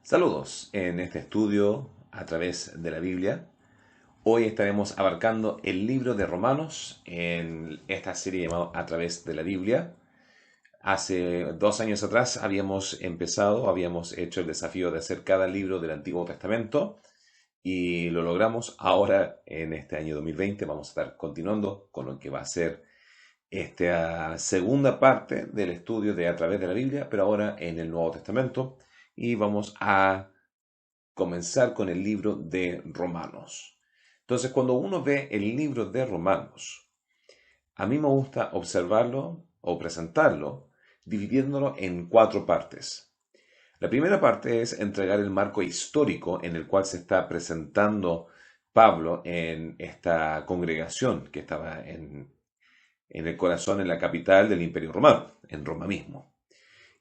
Saludos en este estudio a través de la Biblia. Hoy estaremos abarcando el libro de Romanos en esta serie llamada A través de la Biblia. Hace 2 años atrás habíamos hecho el desafío de hacer cada libro del Antiguo Testamento y lo logramos. Ahora, en este año 2020, vamos a estar continuando con lo que va a ser esta segunda parte del estudio de A través de la Biblia, pero ahora en el Nuevo Testamento. Y vamos a comenzar con el libro de Romanos. Entonces, cuando uno ve el libro de Romanos, a mí me gusta observarlo o presentarlo dividiéndolo en 4 partes. La primera parte es entregar el marco histórico en el cual se está presentando Pablo en esta congregación que estaba en el corazón, en la capital del Imperio Romano, en Roma mismo.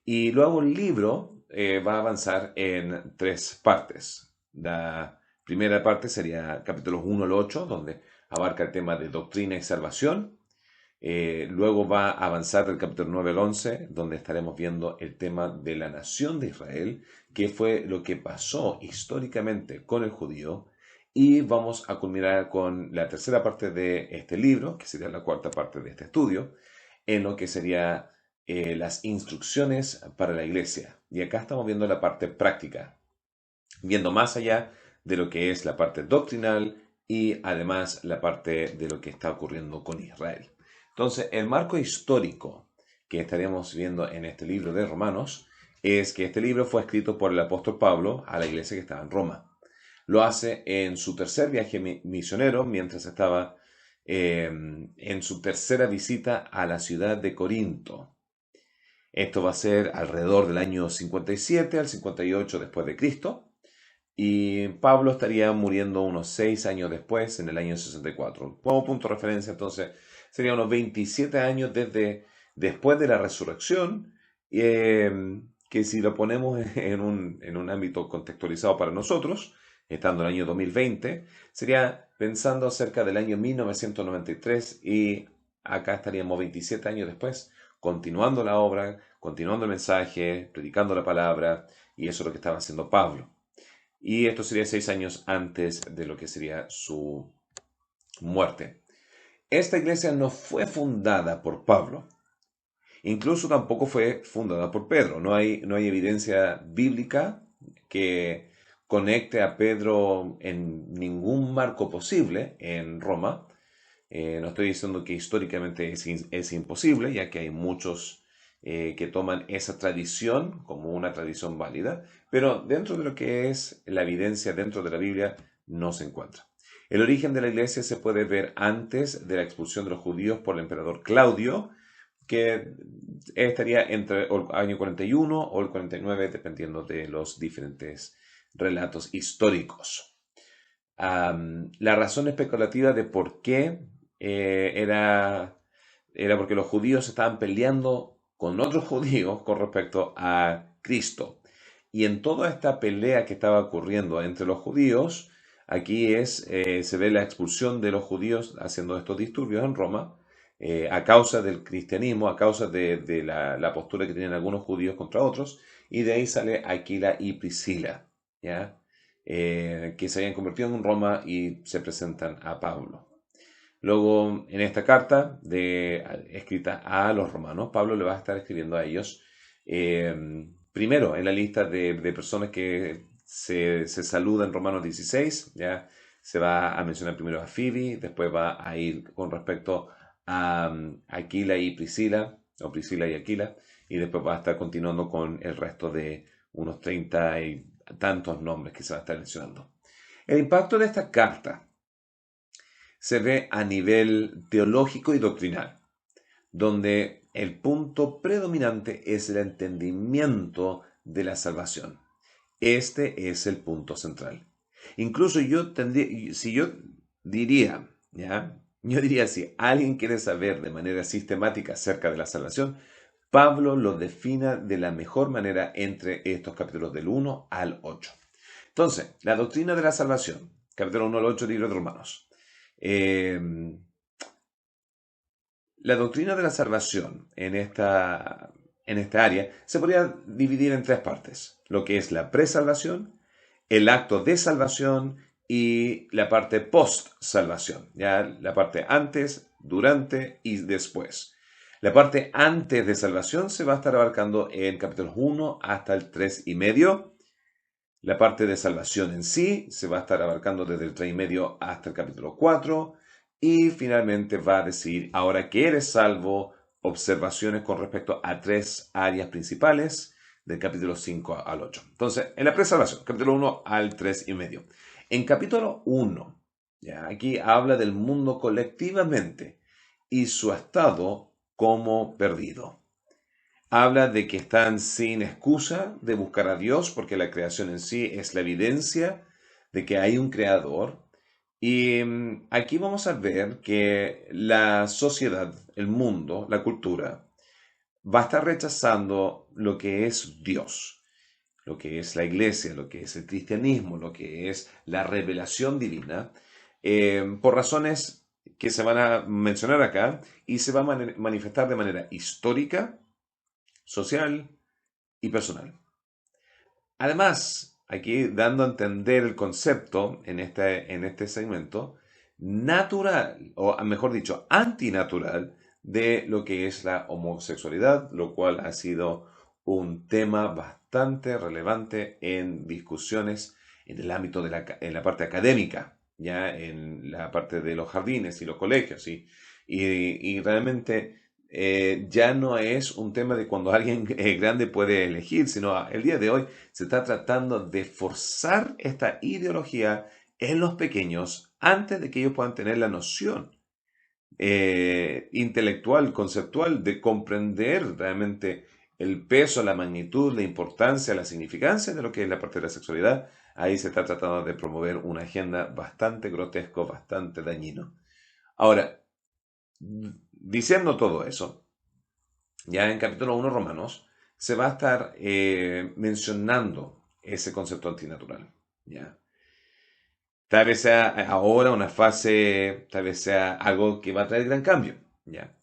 Y luego el libro va a avanzar en 3 partes. La primera parte sería capítulos 1 al 8, donde abarca el tema de doctrina y salvación. Luego va a avanzar del capítulo 9 al 11, donde estaremos viendo el tema de la nación de Israel, que fue lo que pasó históricamente con el judío. Y vamos a culminar con la tercera parte de este libro, que sería la cuarta parte de este estudio, en lo que sería las instrucciones para la iglesia. Y acá estamos viendo la parte práctica, viendo más allá de lo que es la parte doctrinal y además la parte de lo que está ocurriendo con Israel. Entonces, el marco histórico que estaríamos viendo en este libro de Romanos es que este libro fue escrito por el apóstol Pablo a la iglesia que estaba en Roma. Lo hace en su tercer viaje misionero mientras estaba en su tercera visita a la ciudad de Corinto. Esto va a ser alrededor del año 57 al 58 después de Cristo. Y Pablo estaría muriendo unos 6 años después, en el año 64. Como punto de referencia, entonces, serían unos 27 años después de la resurrección, que si lo ponemos en un ámbito contextualizado para nosotros, estando en el año 2020, sería pensando cerca del año 1993 y acá estaríamos 27 años después, continuando la obra, continuando el mensaje, predicando la palabra, y eso es lo que estaba haciendo Pablo. Y esto sería 6 años antes de lo que sería su muerte. Esta iglesia no fue fundada por Pablo. Incluso tampoco fue fundada por Pedro. No hay evidencia bíblica que conecte a Pedro en ningún marco posible en Roma. No estoy diciendo que históricamente es imposible, ya que hay muchos que toman esa tradición como una tradición válida, pero dentro de lo que es la evidencia dentro de la Biblia no se encuentra. El origen de la iglesia se puede ver antes de la expulsión de los judíos por el emperador Claudio, que estaría entre el año 41 o el 49, dependiendo de los diferentes relatos históricos. La razón especulativa de por qué era porque los judíos estaban peleando con otros judíos con respecto a Cristo. Y en toda esta pelea que estaba ocurriendo entre los judíos, aquí se ve la expulsión de los judíos haciendo estos disturbios en Roma, a causa del cristianismo, a causa de la postura que tenían algunos judíos contra otros, y de ahí sale Aquila y Priscila, ¿ya? Que se habían convertido en Roma y se presentan a Pablo. Luego, en esta carta escrita a los romanos, Pablo le va a estar escribiendo a ellos, primero en la lista de personas que se saluda en Romanos 16, ya se va a mencionar primero a Phoebe, después va a ir con respecto a Aquila y Priscila, o Priscila y Aquila, y después va a estar continuando con el resto de unos 30 y tantos nombres que se va a estar mencionando. El impacto de esta carta se ve a nivel teológico y doctrinal, donde el punto predominante es el entendimiento de la salvación. Este es el punto central. Incluso yo diría, ¿ya? Yo diría, si alguien quiere saber de manera sistemática acerca de la salvación, Pablo lo defina de la mejor manera entre estos capítulos del 1 al 8. Entonces, la doctrina de la salvación, capítulo 1 al 8, libro de Romanos. La doctrina de la salvación en esta en esta área se podría dividir en tres partes: lo que es la presalvación, el acto de salvación y la parte post-salvación, ya la parte antes, durante y después. La parte antes de salvación se va a estar abarcando en capítulos 1 hasta el 3 y medio. La parte de salvación en sí se va a estar abarcando desde el 3 y medio hasta el capítulo 4. Y finalmente va a decir, ahora que eres salvo, observaciones con respecto a tres áreas principales del capítulo 5 al 8. Entonces, en la presalvación, capítulo 1 al 3 y medio. En capítulo 1, ya, aquí habla del mundo colectivamente y su estado como perdido. Habla de que están sin excusa de buscar a Dios porque la creación en sí es la evidencia de que hay un creador. Y aquí vamos a ver que la sociedad, el mundo, la cultura, va a estar rechazando lo que es Dios, lo que es la iglesia, lo que es el cristianismo, lo que es la revelación divina, por razones que se van a mencionar acá y se va a manifestar de manera histórica, social y personal. Además, aquí dando a entender el concepto en este segmento, natural, o mejor dicho, antinatural, de lo que es la homosexualidad, lo cual ha sido un tema bastante relevante en discusiones en el ámbito en la parte académica, ya en la parte de los jardines y los colegios, y realmente ya no es un tema de cuando alguien grande puede elegir, sino el día de hoy se está tratando de forzar esta ideología en los pequeños antes de que ellos puedan tener la noción intelectual, conceptual, de comprender realmente el peso, la magnitud, la importancia, la significancia de lo que es la parte de la sexualidad. Ahí se está tratando de promover una agenda bastante grotesco, bastante dañino. Ahora, diciendo todo eso, ya en capítulo 1 Romanos se va a estar mencionando ese concepto antinatural. ¿Ya? Tal vez sea ahora una fase, tal vez sea algo que va a traer gran cambio. ¿Ya?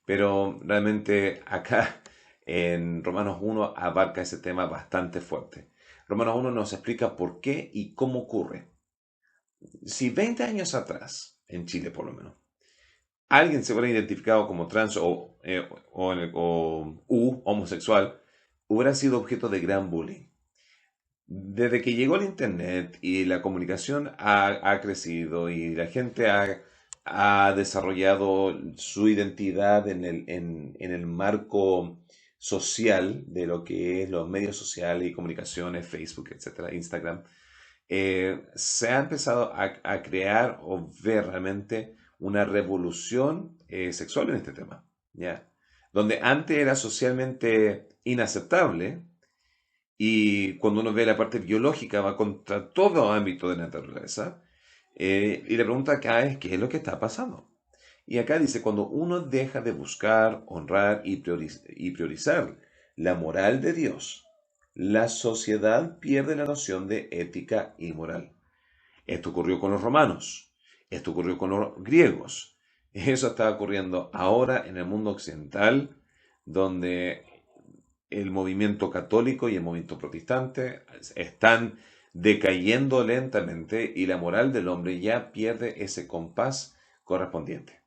Pero realmente acá en Romanos 1 abarca ese tema bastante fuerte. Romanos 1 nos explica por qué y cómo ocurre. Si 20 años atrás, en Chile por lo menos, alguien se hubiera identificado como trans o homosexual, hubiera sido objeto de gran bullying. Desde que llegó el Internet y la comunicación ha crecido y la gente ha desarrollado su identidad en el marco social de lo que es los medios sociales y comunicaciones, Facebook, etcétera, Instagram, se ha empezado a crear o ver realmente una revolución sexual en este tema, ¿ya? Donde antes era socialmente inaceptable y cuando uno ve la parte biológica va contra todo ámbito de naturaleza, y la pregunta acá es, ¿qué es lo que está pasando? Y acá dice, cuando uno deja de buscar, honrar y priorizar la moral de Dios, la sociedad pierde la noción de ética y moral. Esto ocurrió con los romanos, esto ocurrió con los griegos, eso está ocurriendo ahora en el mundo occidental, donde el movimiento católico y el movimiento protestante están decayendo lentamente y la moral del hombre ya pierde ese compás correspondiente.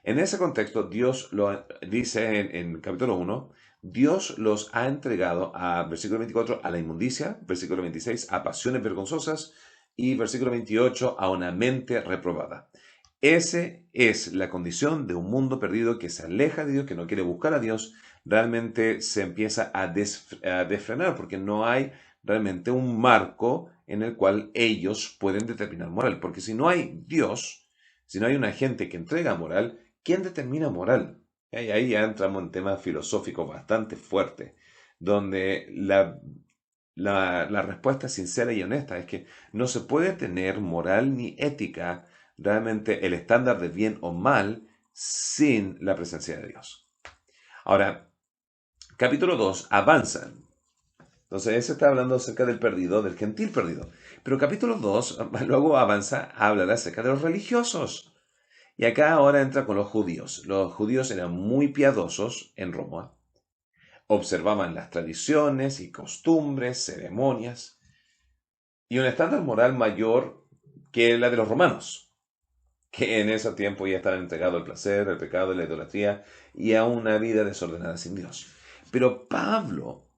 En ese contexto, Dios lo dice en capítulo 1, Dios los ha entregado a, versículo 24, a la inmundicia, versículo 26, a pasiones vergonzosas y versículo 28, a una mente reprobada. Esa es la condición de un mundo perdido que se aleja de Dios, que no quiere buscar a Dios, realmente se empieza a desfrenar porque no hay realmente un marco en el cual ellos pueden determinar moral. Porque si no hay Dios, si no hay una gente que entrega moral, ¿quién determina moral? Y ahí ya entramos en temas filosóficos bastante fuertes, donde la respuesta sincera y honesta es que no se puede tener moral ni ética, realmente el estándar de bien o mal, sin la presencia de Dios. Ahora, capítulo 2 avanza. Entonces, ese está hablando acerca del perdido, del gentil perdido. Pero capítulo 2 luego avanza a hablar acerca de los religiosos. Y acá ahora entra con los judíos. Los judíos eran muy piadosos en Roma. observaban las tradiciones y costumbres, ceremonias, y un estándar moral mayor que la de los romanos, que en ese tiempo ya estaban entregados al placer, al pecado, a la idolatría y a una vida desordenada sin Dios. Pero Pablo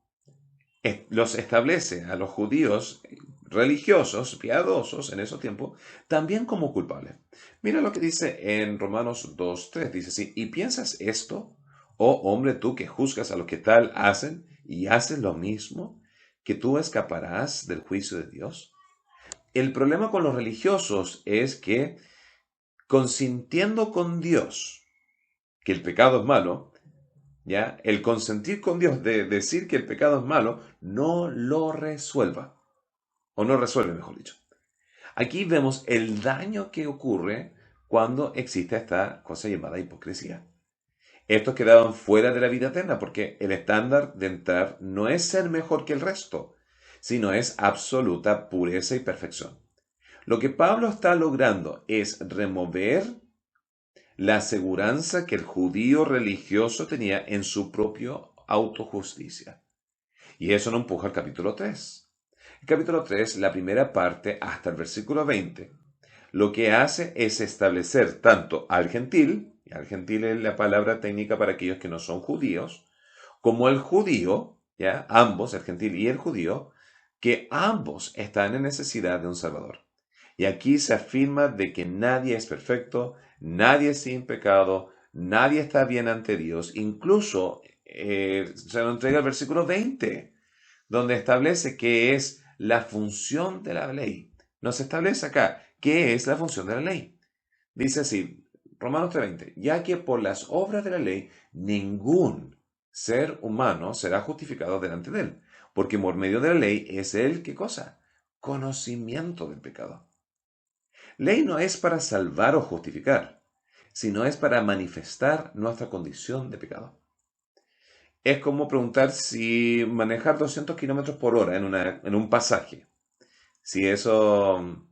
los establece a los judíos religiosos, piadosos en ese tiempo, también como culpables. Mira lo que dice en Romanos 2:3, dice así: ¿y piensas esto, oh hombre, tú que juzgas a los que tal hacen y haces lo mismo, que tú escaparás del juicio de Dios? El problema con los religiosos es que, consintiendo con Dios que el pecado es malo, ¿ya? El consentir con Dios de decir que el pecado es malo no lo resuelva, o no resuelve, mejor dicho. Aquí vemos el daño que ocurre cuando existe esta cosa llamada hipocresía. Estos quedaban fuera de la vida eterna porque el estándar de entrar no es ser mejor que el resto, sino es absoluta pureza y perfección. Lo que Pablo está logrando es remover la aseguranza que el judío religioso tenía en su propia autojusticia. Y eso nos empuja al capítulo 3. El capítulo 3, la primera parte, hasta el versículo 20, lo que hace es establecer tanto al gentil es la palabra técnica para aquellos que no son judíos, como el judío, ¿ya? Ambos, el gentil y el judío, que ambos están en necesidad de un Salvador. Y aquí se afirma de que nadie es perfecto, nadie es sin pecado, nadie está bien ante Dios. Incluso se lo entrega el versículo 20, donde establece que es la función de la ley. Nos establece acá qué es la función de la ley. Dice así, Romanos 3:20, ya que por las obras de la ley ningún ser humano será justificado delante de él, porque por medio de la ley es él, ¿qué cosa? Conocimiento del pecado. Ley no es para salvar o justificar, sino es para manifestar nuestra condición de pecado. Es como preguntar si manejar 200 kilómetros por hora en un pasaje, si eso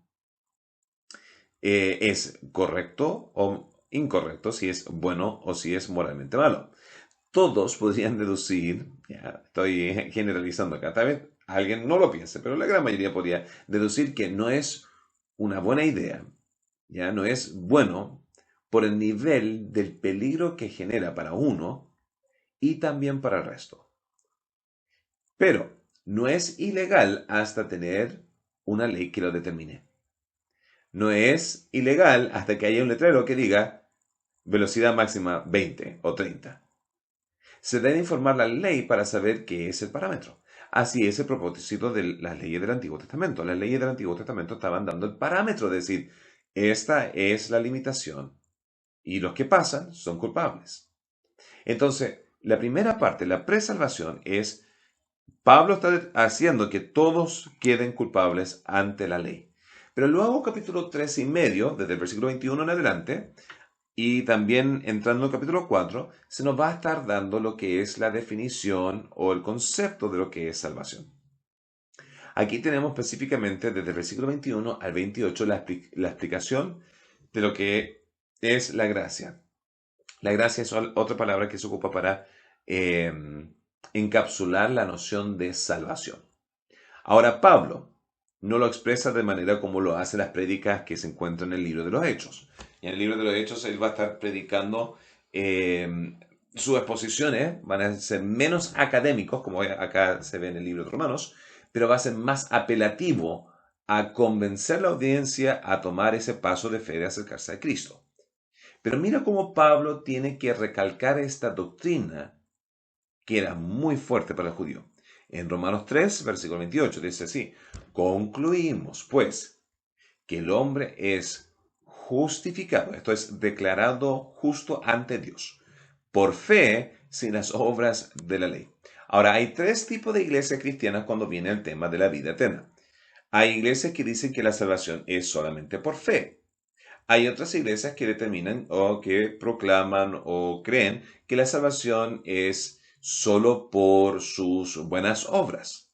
es correcto o incorrecto, si es bueno o si es moralmente malo. Todos podrían deducir, ya estoy generalizando acá, tal vez alguien no lo piense, pero la gran mayoría podría deducir que no es una buena idea, ya no es bueno por el nivel del peligro que genera para uno y también para el resto. Pero no es ilegal hasta tener una ley que lo determine. No es ilegal hasta que haya un letrero que diga velocidad máxima 20 o 30. Se debe informar la ley para saber qué es el parámetro. Así es el propósito de las leyes del Antiguo Testamento. Las leyes del Antiguo Testamento estaban dando el parámetro, es decir, esta es la limitación y los que pasan son culpables. Entonces, la primera parte, la presalvación, es Pablo está haciendo que todos queden culpables ante la ley. Pero luego capítulo 3:30, desde el versículo 21 en adelante, y también entrando en el capítulo 4, se nos va a estar dando lo que es la definición o el concepto de lo que es salvación. Aquí tenemos específicamente desde el versículo 21 al 28 la explicación de lo que es la gracia. La gracia es otra palabra que se ocupa para encapsular la noción de salvación. Ahora, Pablo no lo expresa de manera como lo hacen las prédicas que se encuentran en el libro de los Hechos. Y en el libro de los Hechos él va a estar predicando, sus exposiciones van a ser menos académicos, como acá se ve en el libro de Romanos, pero va a ser más apelativo a convencer a la audiencia a tomar ese paso de fe de acercarse a Cristo. Pero mira cómo Pablo tiene que recalcar esta doctrina que era muy fuerte para el judío. En Romanos 3, versículo 28, dice así: concluimos, pues, que el hombre es justificado, esto es, declarado justo ante Dios, por fe sin las obras de la ley. Ahora, hay tres tipos de iglesias cristianas cuando viene el tema de la vida eterna. Hay iglesias que dicen que la salvación es solamente por fe. Hay otras iglesias que determinan o que proclaman o creen que la salvación es solo por sus buenas obras.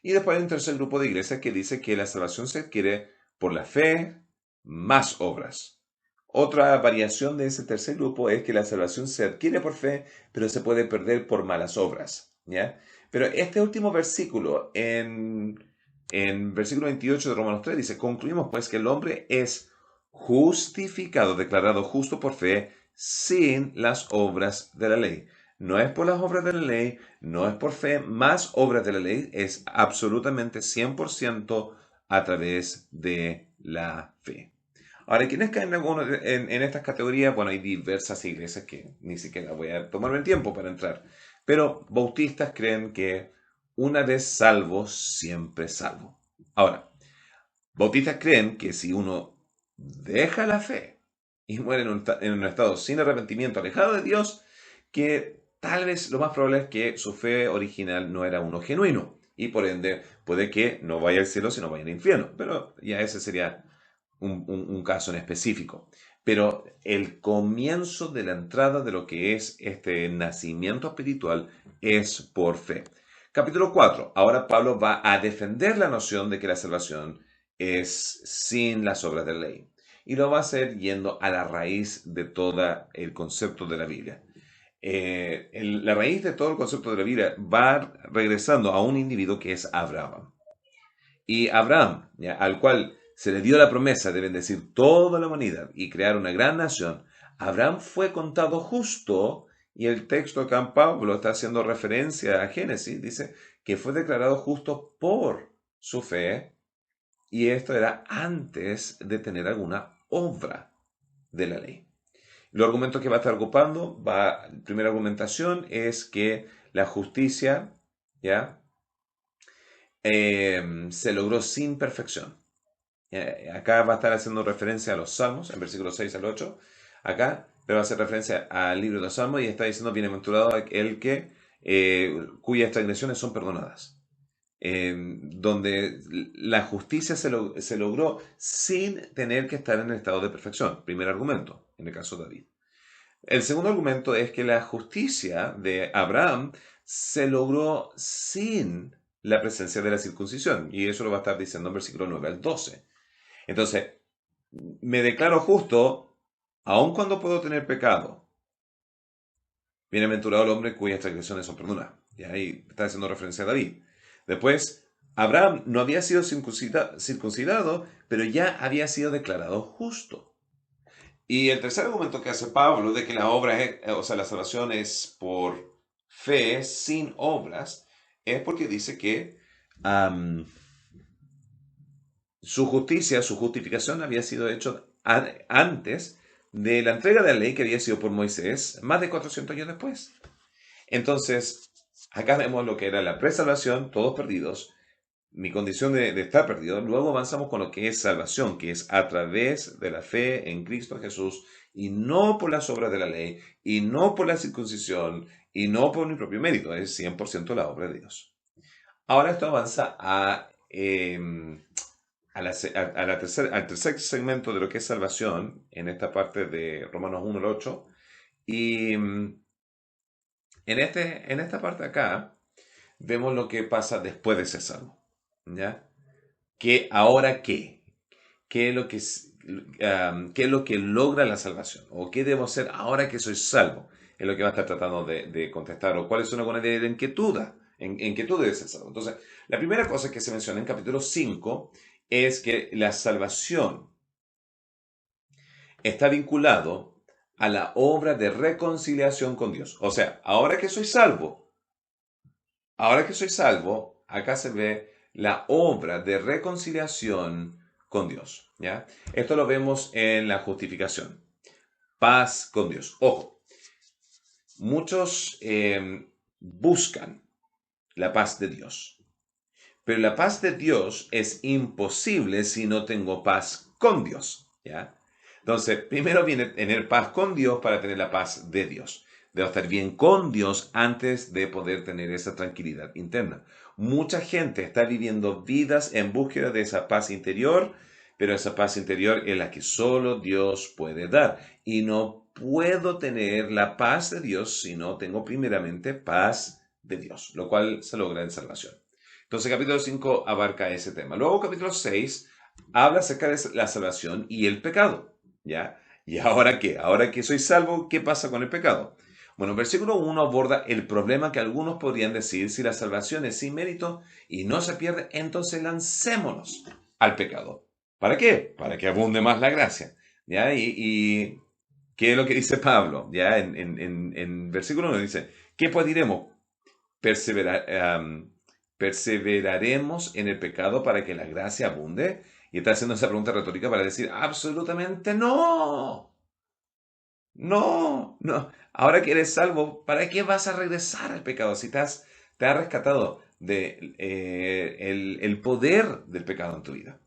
Y después hay un tercer grupo de iglesias que dice que la salvación se adquiere por la fe más obras. Otra variación de ese tercer grupo es que la salvación se adquiere por fe, pero se puede perder por malas obras. ¿ya? Pero este último versículo, en versículo 28 de Romanos 3, dice, concluimos pues que el hombre es justificado, declarado justo por fe, sin las obras de la ley. No es por las obras de la ley, no es por fe, más obras de la ley, es absolutamente 100% a través de la fe. Ahora, ¿quiénes caen en estas categorías? Bueno, hay diversas iglesias que ni siquiera voy a tomarme el tiempo para entrar. Pero bautistas creen que una vez salvo, siempre salvo. Ahora, bautistas creen que si uno deja la fe y muere en un estado sin arrepentimiento, alejado de Dios, que tal vez lo más probable es que su fe original no era uno genuino. Y por ende, puede que no vaya al cielo, sino vaya al infierno. Pero ya ese sería un caso en específico. Pero el comienzo de la entrada de lo que es este nacimiento espiritual es por fe. Capítulo 4. Ahora Pablo va a defender la noción de que la salvación es sin las obras de la ley. Y lo va a hacer yendo a la raíz de todo el concepto de la Biblia. La raíz de todo el concepto de la Biblia va regresando a un individuo que es Abraham. Y Abraham, ¿ya?, al cual se le dio la promesa de bendecir toda la humanidad y crear una gran nación, Abraham fue contado justo, y el texto acá en Pablo está haciendo referencia a Génesis, dice que fue declarado justo por su fe, y esto era antes de tener alguna obra de la ley. Los argumentos que va a estar ocupando, la primera argumentación es que la justicia, ¿ya?, se logró sin perfección. Acá va a estar haciendo referencia a los Salmos, en versículos 6 al 8. Acá, pero va a hacer referencia al libro de los Salmos y está diciendo, bienaventurado el que, cuyas transgresiones son perdonadas. Donde la justicia se logró sin tener que estar en el estado de perfección. Primer argumento, en el caso de David. El segundo argumento es que la justicia de Abraham se logró sin la presencia de la circuncisión. Y eso lo va a estar diciendo en versículo 9 al 12. Entonces, me declaro justo, aun cuando puedo tener pecado. Bienaventurado el hombre cuyas transgresiones son perdonadas. Y ahí está haciendo referencia a David. Después, Abraham no había sido circuncidado, pero ya había sido declarado justo. Y el tercer argumento que hace Pablo de que la obra la salvación es por fe sin obras, es porque dice que su justicia, su justificación había sido hecho antes de la entrega de la ley que había sido por Moisés, más de 400 años después. Entonces, acá vemos lo que era la presalvación, todos perdidos, mi condición de estar perdido. Luego avanzamos con lo que es salvación, que es a través de la fe en Cristo Jesús, y no por las obras de la ley, y no por la circuncisión, y no por mi propio mérito, es 100% la obra de Dios. Ahora esto avanza al tercer segmento de lo que es salvación, en esta parte de Romanos 1 al 8, y en esta parte acá vemos lo que pasa después de ser salvo, ¿ya? ¿Qué ahora qué? ¿Qué es lo que logra la salvación? ¿O qué debo hacer ahora que soy salvo? Es lo que va a estar tratando de contestar. ¿O cuáles son algunas de inquietudes? ¿En qué tú debes ser salvo? Entonces, la primera cosa que se menciona en capítulo 5 es que la salvación está vinculado a la obra de reconciliación con Dios. O sea, ahora que soy salvo, acá se ve la obra de reconciliación con Dios, ¿ya? Esto lo vemos en la justificación. Paz con Dios. Ojo, muchos buscan la paz de Dios. Pero la paz de Dios es imposible si no tengo paz con Dios, ¿ya? Entonces, primero viene tener paz con Dios para tener la paz de Dios. Debo estar bien con Dios antes de poder tener esa tranquilidad interna. Mucha gente está viviendo vidas en búsqueda de esa paz interior, pero esa paz interior es la que solo Dios puede dar. Y no puedo tener la paz de Dios si no tengo primeramente paz de Dios, lo cual se logra en salvación. Entonces, capítulo 5 abarca ese tema. Luego, capítulo 6 habla acerca de la salvación y el pecado, ¿ya? ¿Y ahora qué? Ahora que soy salvo, ¿qué pasa con el pecado? Bueno, el versículo 1 aborda el problema que algunos podrían decir: si la salvación es sin mérito y no se pierde, entonces lancémonos al pecado. ¿Para qué? Para que abunde más la gracia. ¿Ya? Y ¿qué es lo que dice Pablo? ¿Ya? En versículo 1 dice: ¿qué pues diremos? ¿Perseveraremos en el pecado para que la gracia abunde? Y está haciendo esa pregunta retórica para decir: absolutamente no. No, no. Ahora que eres salvo, ¿para qué vas a regresar al pecado si te has rescatado de, el poder del pecado en tu vida?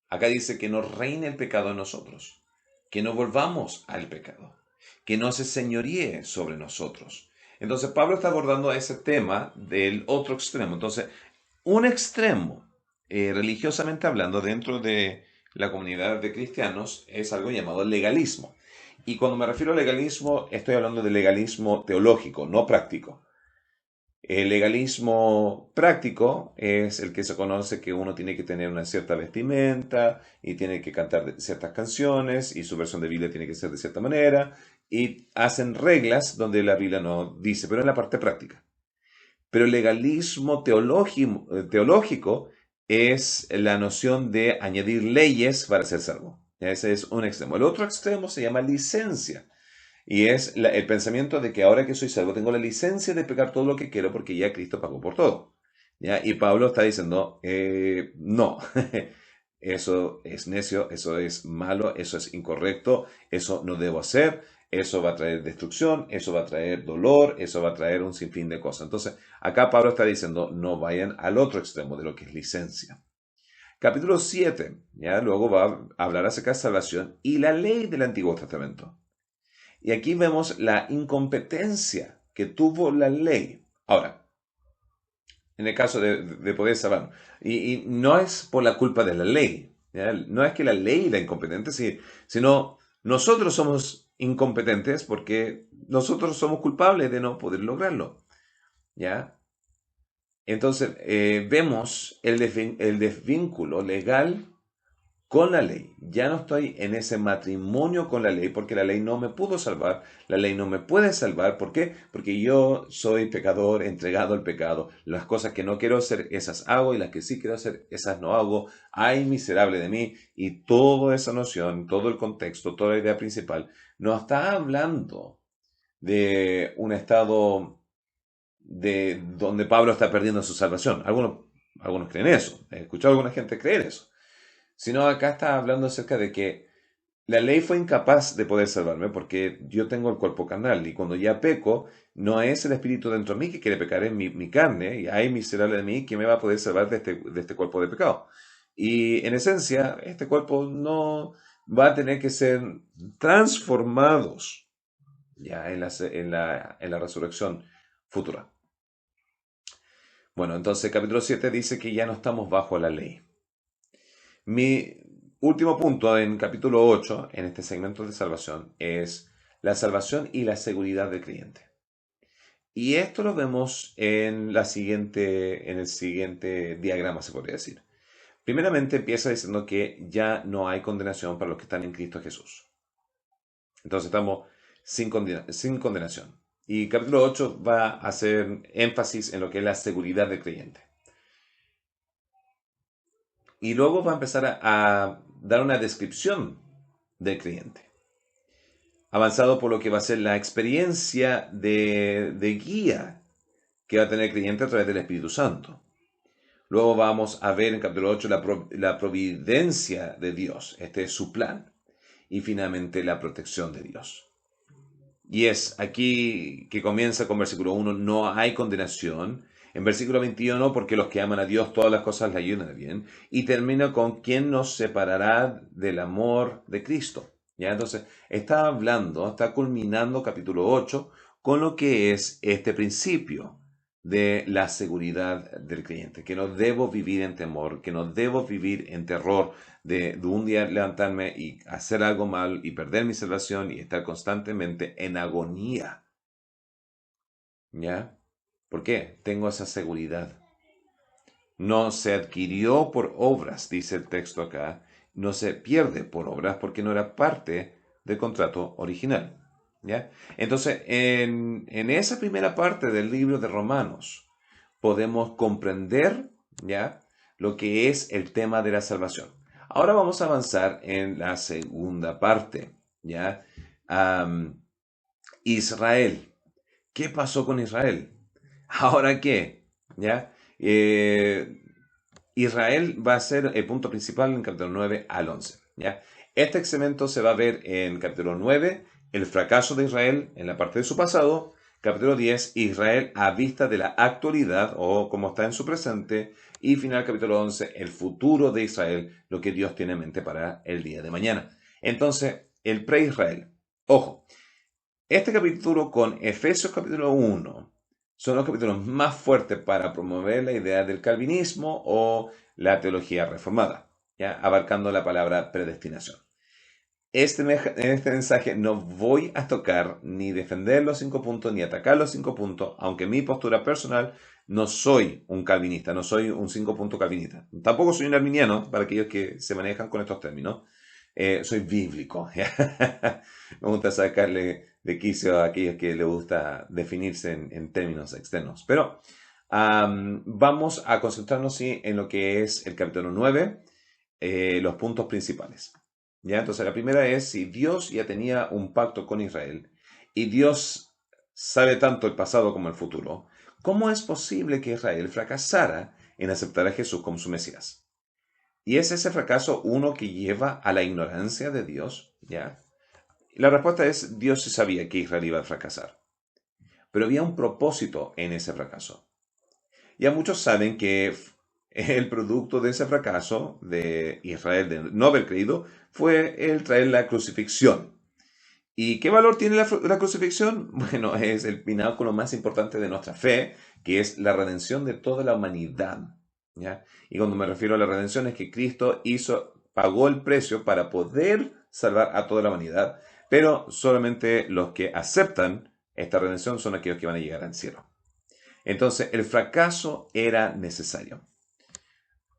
Acá dice que no reine el pecado en nosotros, que no volvamos al pecado, que no se señoríe sobre nosotros. Entonces Pablo está abordando ese tema del otro extremo. Entonces, un extremo, religiosamente hablando, dentro de la comunidad de cristianos, es algo llamado legalismo. Y cuando me refiero a legalismo, estoy hablando de legalismo teológico, no práctico. El legalismo práctico es el que se conoce que uno tiene que tener una cierta vestimenta y tiene que cantar ciertas canciones y su versión de Biblia tiene que ser de cierta manera y hacen reglas donde la Biblia no dice, pero en la parte práctica. Pero el legalismo teológico es la noción de añadir leyes para ser salvo. Ese es un extremo. El otro extremo se llama licencia. Y es el pensamiento de que ahora que soy salvo tengo la licencia de pecar todo lo que quiero porque ya Cristo pagó por todo. ¿Ya? Y Pablo está diciendo, no, eso es necio, eso es malo, eso es incorrecto, eso no debo hacer, eso va a traer destrucción, eso va a traer dolor, eso va a traer un sinfín de cosas. Entonces, acá Pablo está diciendo, no vayan al otro extremo de lo que es licencia. Capítulo 7, ya luego va a hablar acerca de salvación y la ley del Antiguo Testamento. Y aquí vemos la incompetencia que tuvo la ley. Ahora, en el caso de poder salvar, y no es por la culpa de la ley, ¿ya? No es que la ley es la incompetente, sino nosotros somos incompetentes porque nosotros somos culpables de no poder lograrlo. ¿Ya? Entonces, vemos el desvínculo legal con la ley. Ya no estoy en ese matrimonio con la ley porque la ley no me pudo salvar, la ley no me puede salvar. ¿Por qué? Porque yo soy pecador, entregado al pecado. Las cosas que no quiero hacer, esas hago, y las que sí quiero hacer, esas no hago. Ay, miserable de mí. Y toda esa noción, todo el contexto, toda la idea principal, nos está hablando de un estado de donde Pablo está perdiendo su salvación. Algunos creen eso. He escuchado a alguna gente creer eso. Sino acá está hablando acerca de que la ley fue incapaz de poder salvarme porque yo tengo el cuerpo carnal y cuando ya peco, no es el espíritu dentro de mí que quiere pecar, es mi carne, y hay miserable de mí que me va a poder salvar de este cuerpo de pecado. Y en esencia, este cuerpo no va a tener que ser transformados ya en la resurrección futura. Bueno, entonces capítulo 7 dice que ya no estamos bajo la ley. Mi último punto en capítulo 8, en este segmento de salvación, es la salvación y la seguridad del creyente. Y esto lo vemos en el siguiente diagrama, se podría decir. Primeramente empieza diciendo que ya no hay condenación para los que están en Cristo Jesús. Entonces estamos sin condenación. Y capítulo 8 va a hacer énfasis en lo que es la seguridad del creyente. Y luego va a empezar a dar una descripción del creyente, avanzado por lo que va a ser la experiencia de guía que va a tener el creyente a través del Espíritu Santo. Luego vamos a ver en capítulo 8 la providencia de Dios, este es su plan, y finalmente la protección de Dios. Y es aquí que comienza con versículo 1, no hay condenación. En versículo 21, porque los que aman a Dios todas las cosas le ayudan a bien. Y termina con, ¿quién nos separará del amor de Cristo? ¿Ya? Entonces, está culminando capítulo 8 con lo que es este principio de la seguridad del creyente, que no debo vivir en temor, que no debo vivir en terror de un día levantarme y hacer algo mal y perder mi salvación y estar constantemente en agonía. ¿Ya? ¿Por qué? Tengo esa seguridad. No se adquirió por obras, dice el texto acá, no se pierde por obras porque no era parte del contrato original. ¿Ya? Entonces, en esa primera parte del libro de Romanos, podemos comprender, ¿ya?, lo que es el tema de la salvación. Ahora vamos a avanzar en la segunda parte, ¿ya? Am, Israel. ¿Qué pasó con Israel? ¿Ahora qué? ¿Ya? Israel va a ser el punto principal en capítulo 9 al 11. ¿Ya? Este segmento se va a ver en capítulo 9, el fracaso de Israel en la parte de su pasado. Capítulo 10, Israel a vista de la actualidad o como está en su presente. Y final capítulo 11, el futuro de Israel, lo que Dios tiene en mente para el día de mañana. Entonces, el pre-Israel. Ojo, este capítulo con Efesios capítulo 1 son los capítulos más fuertes para promover la idea del calvinismo o la teología reformada, ¿ya?, abarcando la palabra predestinación. En este mensaje no voy a tocar ni defender los 5 puntos ni atacar los 5 puntos, aunque mi postura personal no soy un calvinista, no soy un 5 puntos calvinista. Tampoco soy un arminiano, para aquellos que se manejan con estos términos. Soy bíblico. Me gusta sacarle de quicio a aquellos que les gusta definirse en términos externos. Pero vamos a concentrarnos sí, en lo que es el capítulo 9, los puntos principales. ¿Ya? Entonces la primera es si Dios ya tenía un pacto con Israel y Dios sabe tanto el pasado como el futuro, ¿cómo es posible que Israel fracasara en aceptar a Jesús como su Mesías? ¿Y es ese fracaso uno que lleva a la ignorancia de Dios? ¿Ya? La respuesta es, Dios sí sabía que Israel iba a fracasar, pero había un propósito en ese fracaso. Ya muchos saben que el producto de ese fracaso de Israel de no haber creído fue el traer la crucifixión. ¿Y qué valor tiene la crucifixión? Bueno, es el pináculo más importante de nuestra fe, que es la redención de toda la humanidad. ¿Ya? Y cuando me refiero a la redención es que Cristo pagó el precio para poder salvar a toda la humanidad, pero solamente los que aceptan esta redención son aquellos que van a llegar al cielo. Entonces, el fracaso era necesario.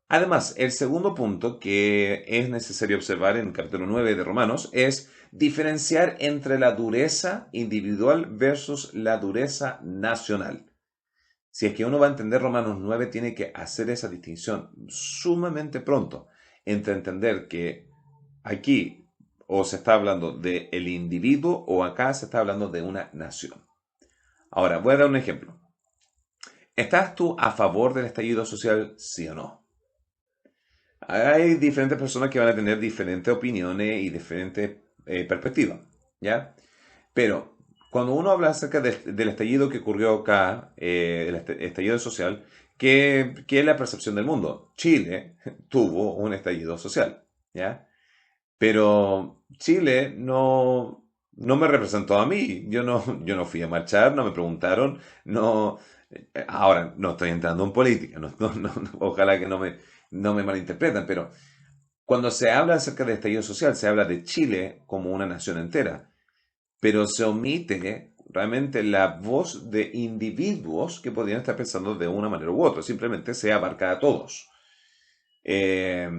Además, el segundo punto que es necesario observar en el capítulo 9 de Romanos es diferenciar entre la dureza individual versus la dureza nacional. Si es que uno va a entender Romanos 9, tiene que hacer esa distinción sumamente pronto entre entender que aquí o se está hablando del individuo o acá se está hablando de una nación. Ahora, voy a dar un ejemplo. ¿Estás tú a favor del estallido social, sí o no? Hay diferentes personas que van a tener diferentes opiniones y diferentes perspectivas, ¿ya? Pero cuando uno habla acerca del estallido que ocurrió acá, el estallido social, ¿qué es la percepción del mundo? Chile tuvo un estallido social, ¿ya? Pero Chile no me representó a mí. Yo no fui a marchar, no me preguntaron, no. Ahora, no estoy entrando en política, ojalá que no me malinterpreten, pero cuando se habla acerca del estallido social, se habla de Chile como una nación entera, pero se omite realmente la voz de individuos que podrían estar pensando de una manera u otra, simplemente se abarca a todos. Eh,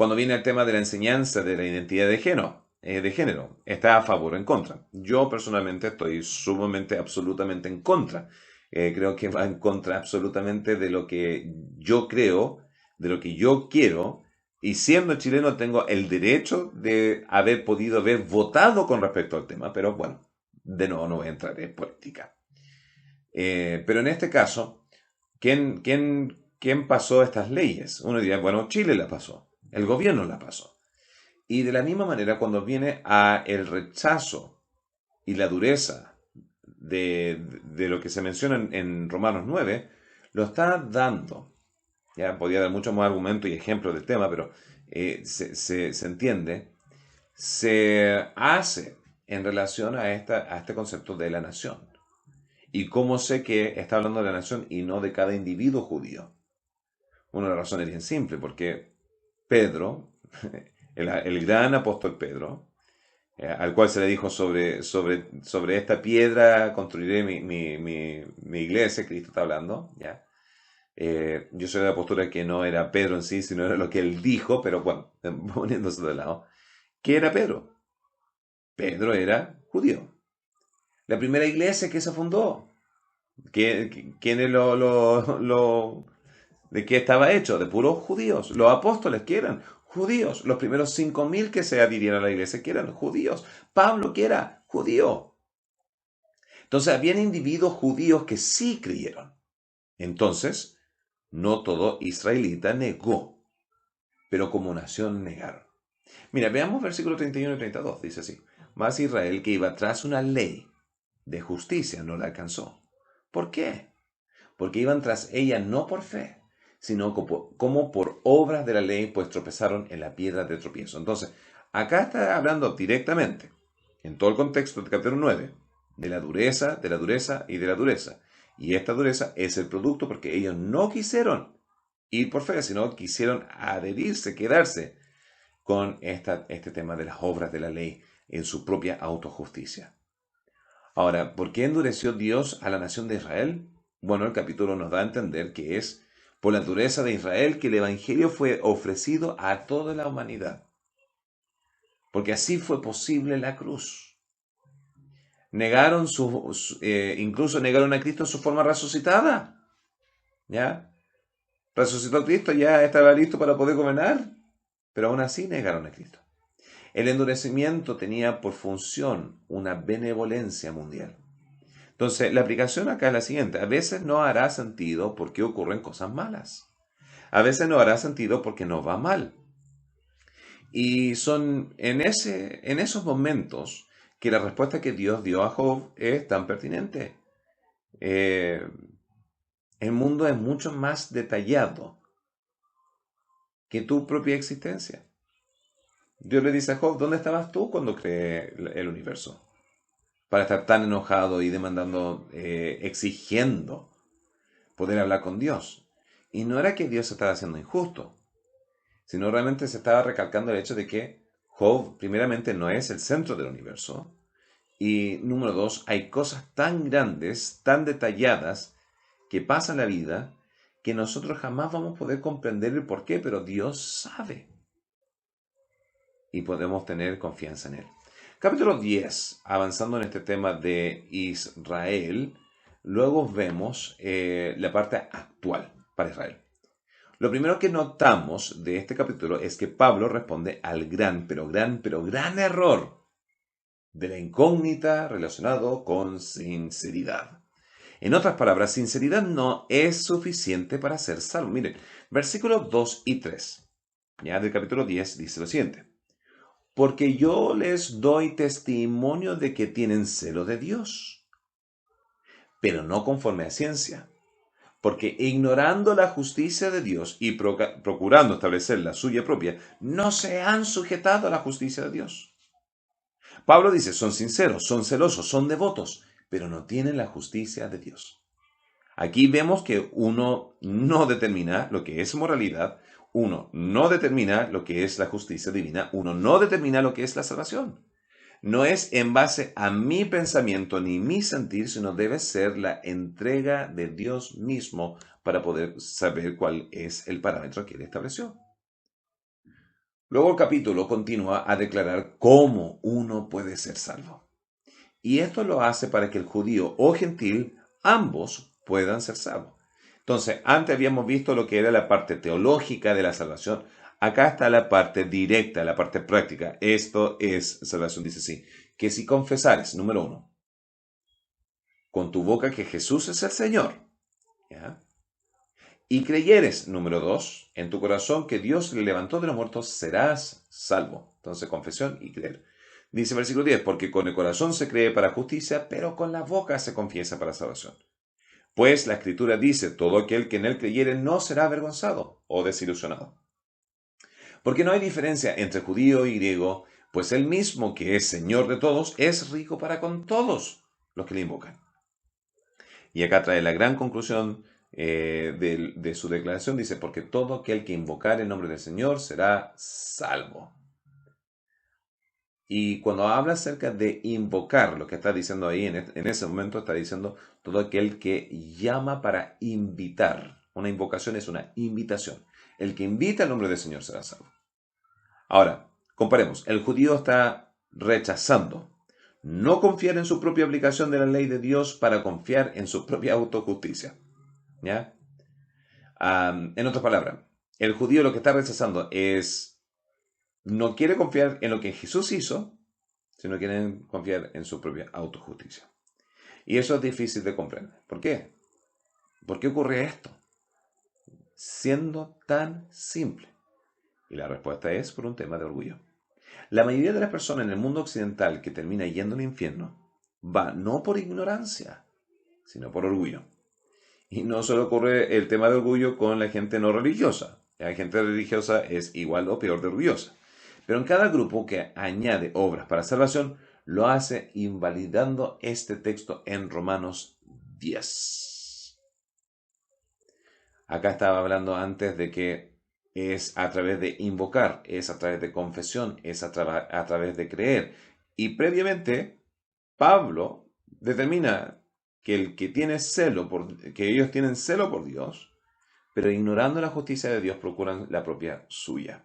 Cuando viene el tema de la enseñanza de la identidad de género, ¿está a favor o en contra? Yo personalmente estoy sumamente, absolutamente en contra. Creo que va en contra absolutamente de lo que yo creo, de lo que yo quiero, y siendo chileno tengo el derecho de haber podido haber votado con respecto al tema, pero bueno, de nuevo no voy a entrar en política. Pero en este caso, ¿quién pasó estas leyes? Uno diría, bueno, Chile la pasó. El gobierno la pasó. Y de la misma manera, cuando viene a el rechazo y la dureza de lo que se menciona en Romanos 9, lo está dando. Ya podría dar muchos más argumentos y ejemplos del tema, pero se entiende. Se hace en relación a este concepto de la nación. ¿Y cómo sé que está hablando de la nación y no de cada individuo judío? Una razón es bien simple, porque Pedro, el gran apóstol Pedro, al cual se le dijo sobre esta piedra construiré mi iglesia, Cristo está hablando, ¿ya? Yo soy de la postura que no era Pedro en sí, sino era lo que él dijo, pero bueno, poniéndose de lado. ¿Qué era Pedro? Pedro era judío. La primera iglesia que se fundó, ¿quiénes de qué estaba hecho? De puros judíos. Los apóstoles, que eran judíos. Los primeros 5.000 que se adhirieron a la iglesia, que eran judíos. Pablo, que era judío. Entonces, habían individuos judíos que sí creyeron. Entonces, no todo israelita negó, pero como nación negaron. Mira, veamos versículos 31 y 32. Dice así: Mas Israel, que iba tras una ley de justicia, no la alcanzó. ¿Por qué? Porque iban tras ella no por fe, sino como por obras de la ley, pues tropezaron en la piedra de tropiezo. Entonces, acá está hablando directamente, en todo el contexto del capítulo 9, de la dureza y de la dureza. Y esta dureza es el producto porque ellos no quisieron ir por fe, sino quisieron adherirse, quedarse con este tema de las obras de la ley en su propia autojusticia. Ahora, ¿por qué endureció Dios a la nación de Israel? Bueno, el capítulo nos da a entender que es por la dureza de Israel que el Evangelio fue ofrecido a toda la humanidad. Porque así fue posible la cruz. Negaron incluso negaron a Cristo en su forma resucitada. ¿Ya? Resucitó a Cristo, ya estaba listo para poder gobernar, pero aún así negaron a Cristo. El endurecimiento tenía por función una benevolencia mundial. Entonces, la aplicación acá es la siguiente. A veces no hará sentido porque ocurren cosas malas. A veces no hará sentido porque nos va mal. Y son en esos momentos que la respuesta que Dios dio a Job es tan pertinente. El mundo es mucho más detallado que tu propia existencia. Dios le dice a Job: ¿dónde estabas tú cuando creé el universo? Para estar tan enojado y demandando, exigiendo poder hablar con Dios. Y no era que Dios se estaba haciendo injusto, sino realmente se estaba recalcando el hecho de que Job, primeramente, no es el centro del universo. Y número dos, hay cosas tan grandes, tan detalladas, que pasan en la vida, que nosotros jamás vamos a poder comprender el por qué, pero Dios sabe. Y podemos tener confianza en Él. Capítulo 10, avanzando en este tema de Israel, luego vemos la parte actual para Israel. Lo primero que notamos de este capítulo es que Pablo responde al gran error de la incógnita relacionado con sinceridad. En otras palabras, sinceridad no es suficiente para ser salvo. Miren, versículos 2 y 3, ya del capítulo 10, dice lo siguiente: Porque yo les doy testimonio de que tienen celo de Dios, pero no conforme a ciencia. Porque ignorando la justicia de Dios y procurando establecer la suya propia, no se han sujetado a la justicia de Dios. Pablo dice: son sinceros, son celosos, son devotos, pero no tienen la justicia de Dios. Aquí vemos que uno no determina lo que es moralidad, uno no determina lo que es la justicia divina, uno no determina lo que es la salvación. No es en base a mi pensamiento ni mi sentir, sino debe ser la entrega de Dios mismo para poder saber cuál es el parámetro que Él estableció. Luego el capítulo continúa a declarar cómo uno puede ser salvo. Y esto lo hace para que el judío o gentil, ambos, puedan ser salvos. Entonces, antes habíamos visto lo que era la parte teológica de la salvación. Acá está la parte directa, la parte práctica. Esto es salvación. Dice así: que si confesares, número 1, con tu boca que Jesús es el Señor, ¿ya? Y creyeres, número 2, en tu corazón que Dios le levantó de los muertos, serás salvo. Entonces, confesión y creer. Dice versículo 10, porque con el corazón se cree para justicia, pero con la boca se confiesa para salvación. Pues la Escritura dice: todo aquel que en él creyere no será avergonzado o desilusionado. Porque no hay diferencia entre judío y griego, pues él mismo, que es Señor de todos, es rico para con todos los que le invocan. Y acá trae la gran conclusión de su declaración. Dice: porque todo aquel que invocar el nombre del Señor será salvo. Y cuando habla acerca de invocar, lo que está diciendo ahí en ese momento está diciendo todo aquel que llama para invitar. Una invocación es una invitación. El que invita el nombre del Señor será salvo. Ahora, comparemos. El judío está rechazando. No confiar en su propia aplicación de la ley de Dios para confiar en su propia autojusticia. ¿Ya? En otras palabras, el judío lo que está rechazando es, no quiere confiar en lo que Jesús hizo, sino quieren confiar en su propia autojusticia. Y eso es difícil de comprender. ¿Por qué? ¿Por qué ocurre esto? Siendo tan simple. Y la respuesta es por un tema de orgullo. La mayoría de las personas en el mundo occidental que termina yendo al infierno va no por ignorancia, sino por orgullo. Y no solo ocurre el tema de orgullo con la gente no religiosa. La gente religiosa es igual o peor de orgullosa. Pero en cada grupo que añade obras para salvación, lo hace invalidando este texto en Romanos 10. Acá estaba hablando antes de que es a través de invocar, es a través de confesión, es a través de creer. Y previamente, Pablo determina que el que tiene que ellos tienen celo por Dios, pero ignorando la justicia de Dios procuran la propia suya.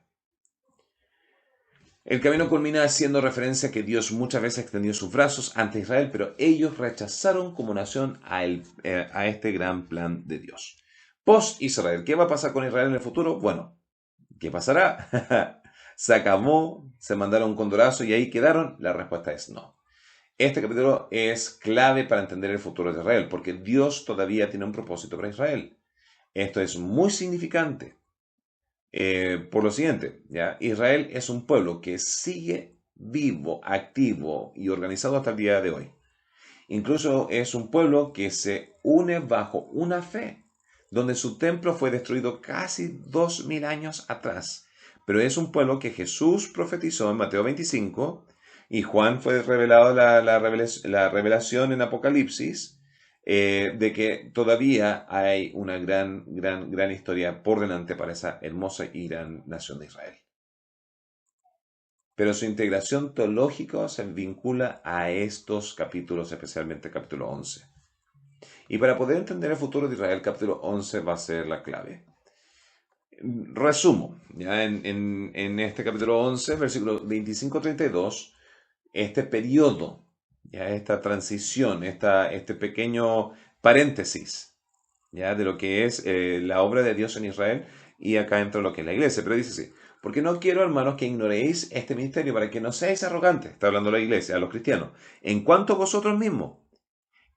El camino culmina haciendo referencia a que Dios muchas veces extendió sus brazos ante Israel, pero ellos rechazaron como nación a este gran plan de Dios. Post-Israel, ¿qué va a pasar con Israel en el futuro? Bueno, ¿qué pasará? ¿Se acabó? ¿Se mandaron un condorazo y ahí quedaron? La respuesta es no. Este capítulo es clave para entender el futuro de Israel, porque Dios todavía tiene un propósito para Israel. Esto es muy significante. Por lo siguiente, ¿ya? Israel es un pueblo que sigue vivo, activo y organizado hasta el día de hoy. Incluso es un pueblo que se une bajo una fe, donde su templo fue destruido casi 2000 años atrás. Pero es un pueblo que Jesús profetizó en Mateo 25 y Juan fue revelado la revelación en Apocalipsis, de que todavía hay una gran historia por delante para esa hermosa y gran nación de Israel. Pero su integración teológica se vincula a estos capítulos, especialmente el capítulo 11. Y para poder entender el futuro de Israel, el capítulo 11 va a ser la clave. Resumo, ya en este capítulo 11, versículos 25-32, este periodo, ya esta transición, este pequeño paréntesis, ya de lo que es la obra de Dios en Israel, y acá entra lo que es la iglesia. Pero dice así: porque no quiero, hermanos, que ignoréis este misterio, para que no seáis arrogantes. Está hablando la iglesia, a los cristianos. En cuanto a vosotros mismos,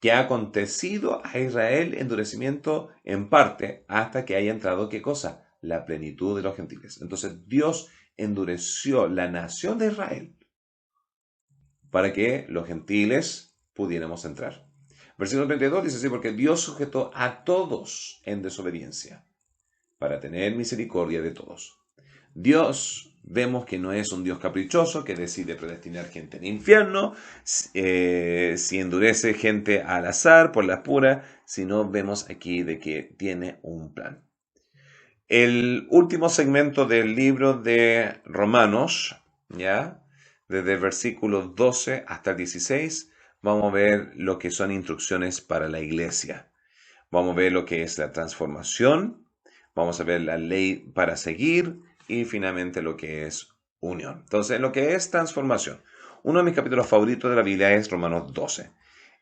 que ha acontecido a Israel endurecimiento en parte, hasta que haya entrado, ¿qué cosa? La plenitud de los gentiles. Entonces Dios endureció la nación de Israel para que los gentiles pudiéramos entrar. Versículo 32 dice así: porque Dios sujetó a todos en desobediencia, para tener misericordia de todos. Dios, vemos que no es un Dios caprichoso que decide predestinar gente en infierno, si endurece gente al azar, por las puras, sino vemos aquí de que tiene un plan. El último segmento del libro de Romanos, ¿ya? Desde el versículo 12 hasta el 16, vamos a ver lo que son instrucciones para la iglesia. Vamos a ver lo que es la transformación, vamos a ver la ley para seguir y finalmente lo que es unión. Entonces, lo que es transformación. Uno de mis capítulos favoritos de la Biblia es Romanos 12.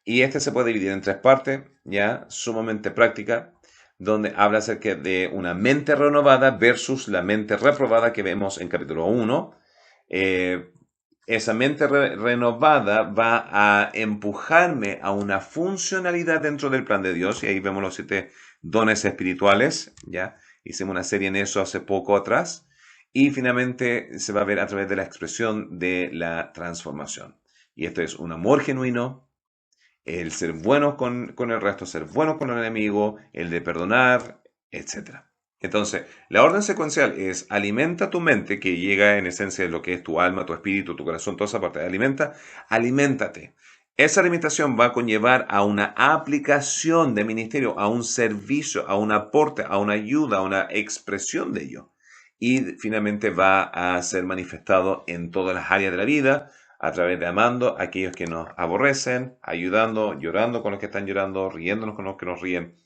Y este se puede dividir en tres partes, ya sumamente práctica, donde habla acerca de una mente renovada versus la mente reprobada que vemos en capítulo 1. Esa mente renovada va a empujarme a una funcionalidad dentro del plan de Dios, y ahí vemos los 7 dones espirituales, ¿ya? Hicimos una serie en eso hace poco atrás, y finalmente se va a ver a través de la expresión de la transformación. Y esto es un amor genuino, el ser bueno con el resto, ser bueno con el enemigo, el de perdonar, etc. Entonces, la orden secuencial es: alimenta tu mente, que llega en esencia de lo que es tu alma, tu espíritu, tu corazón, toda esa parte. Aliméntate. Esa alimentación va a conllevar a una aplicación de ministerio, a un servicio, a un aporte, a una ayuda, a una expresión de ello. Y finalmente va a ser manifestado en todas las áreas de la vida, a través de amando a aquellos que nos aborrecen, ayudando, llorando con los que están llorando, riéndonos con los que nos ríen,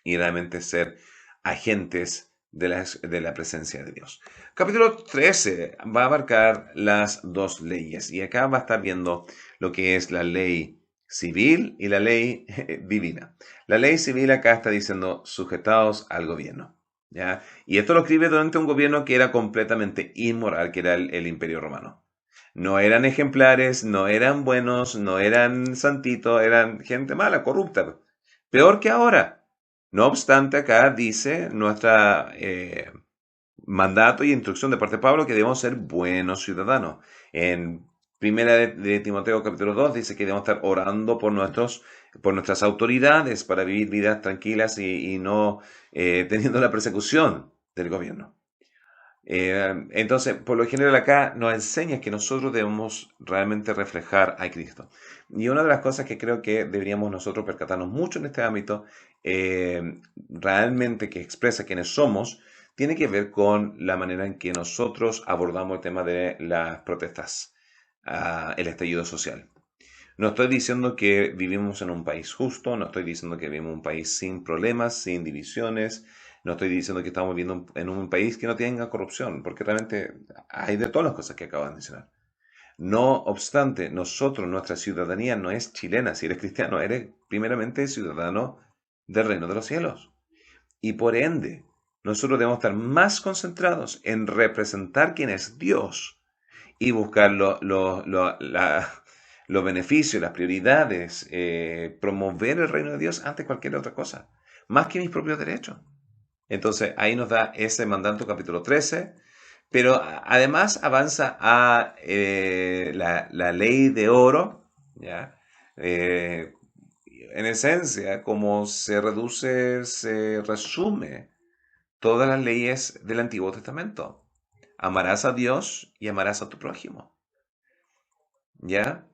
y realmente ser agentes de la presencia de Dios. Capítulo 13 va a abarcar las dos leyes y acá va a estar viendo lo que es la ley civil y la ley divina. La ley civil acá está diciendo sujetados al gobierno, ¿ya? Y esto lo escribe durante un gobierno que era completamente inmoral, que era el Imperio Romano. No eran ejemplares, no eran buenos, no eran santitos, eran gente mala, corrupta. Peor que ahora. No obstante, acá dice nuestra mandato y instrucción de parte de Pablo que debemos ser buenos ciudadanos. En primera de Timoteo capítulo 2 dice que debemos estar orando por nuestras autoridades para vivir vidas tranquilas y no teniendo la persecución del gobierno. Entonces, por lo general acá nos enseña que nosotros debemos realmente reflejar a Cristo. Y una de las cosas que creo que deberíamos nosotros percatarnos mucho en este ámbito, realmente que expresa quiénes somos, tiene que ver con la manera en que nosotros abordamos el tema de las protestas, el estallido social. No estoy diciendo que vivimos en un país justo, no estoy diciendo que vivimos en un país sin problemas, sin divisiones, no estoy diciendo que estamos viviendo en un país que no tenga corrupción, porque realmente hay de todas las cosas que acabo de mencionar. No obstante, nosotros, nuestra ciudadanía no es chilena. Si eres cristiano, eres primeramente ciudadano del reino de los cielos. Y por ende, nosotros debemos estar más concentrados en representar quién es Dios y buscar los beneficios, las prioridades, promover el reino de Dios ante cualquier otra cosa, más que mis propios derechos. Entonces ahí nos da ese mandato capítulo 13, pero además avanza a la ley de oro, ¿ya? En esencia, como se resume todas las leyes del Antiguo Testamento. Amarás a Dios y amarás a tu prójimo. ¿Ya?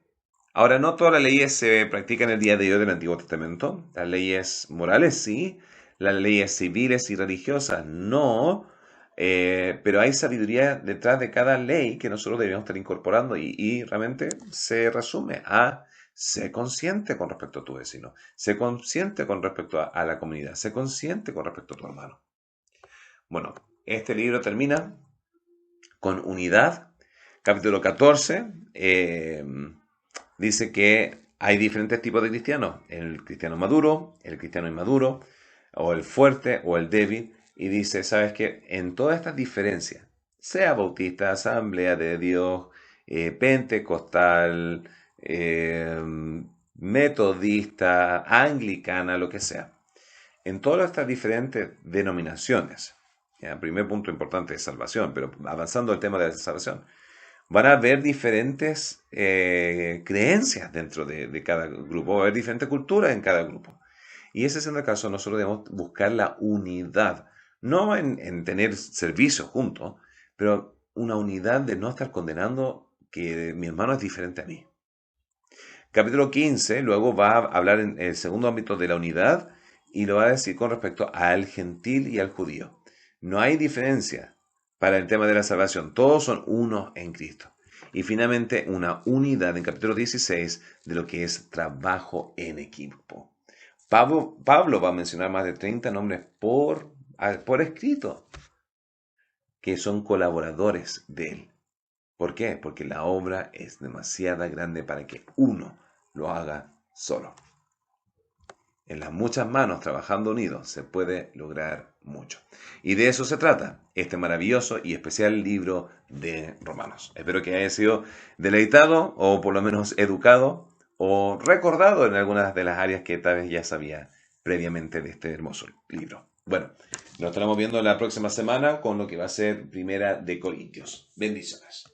Ahora, no todas las leyes se practican el día de hoy del Antiguo Testamento. Las leyes morales sí, las leyes civiles y religiosas no, pero hay sabiduría detrás de cada ley que nosotros debemos estar incorporando y realmente se resume a ser consciente con respecto a tu vecino, ser consciente con respecto a la comunidad, ser consciente con respecto a tu hermano. Bueno, este libro termina con unidad. Capítulo 14 dice que hay diferentes tipos de cristianos. El cristiano maduro, el cristiano inmaduro, o el fuerte o el débil. Y dice, ¿sabes qué? En todas estas diferencias, sea bautista, asamblea de Dios, pentecostal, metodista, anglicana, lo que sea. En todas estas diferentes denominaciones, el primer punto importante es salvación, pero avanzando al tema de la salvación, van a haber diferentes creencias dentro de cada grupo, va a haber diferentes culturas en cada grupo. Y ese siendo el caso, nosotros debemos buscar la unidad, no en tener servicios juntos, pero una unidad de no estar condenando que mi hermano es diferente a mí. Capítulo 15 luego va a hablar en el segundo ámbito de la unidad y lo va a decir con respecto al gentil y al judío. No hay diferencia para el tema de la salvación. Todos son uno en Cristo. Y finalmente una unidad en capítulo 16 de lo que es trabajo en equipo. Pablo va a mencionar más de 30 nombres por escrito que son colaboradores de él. ¿Por qué? Porque la obra es demasiado grande para que uno lo haga solo. En las muchas manos trabajando unidos se puede lograr mucho. Y de eso se trata este maravilloso y especial libro de Romanos. Espero que haya sido deleitado o por lo menos educado o recordado en algunas de las áreas que tal vez ya sabía previamente de este hermoso libro. Bueno, nos estaremos viendo la próxima semana con lo que va a ser Primera de Corintios. Bendiciones.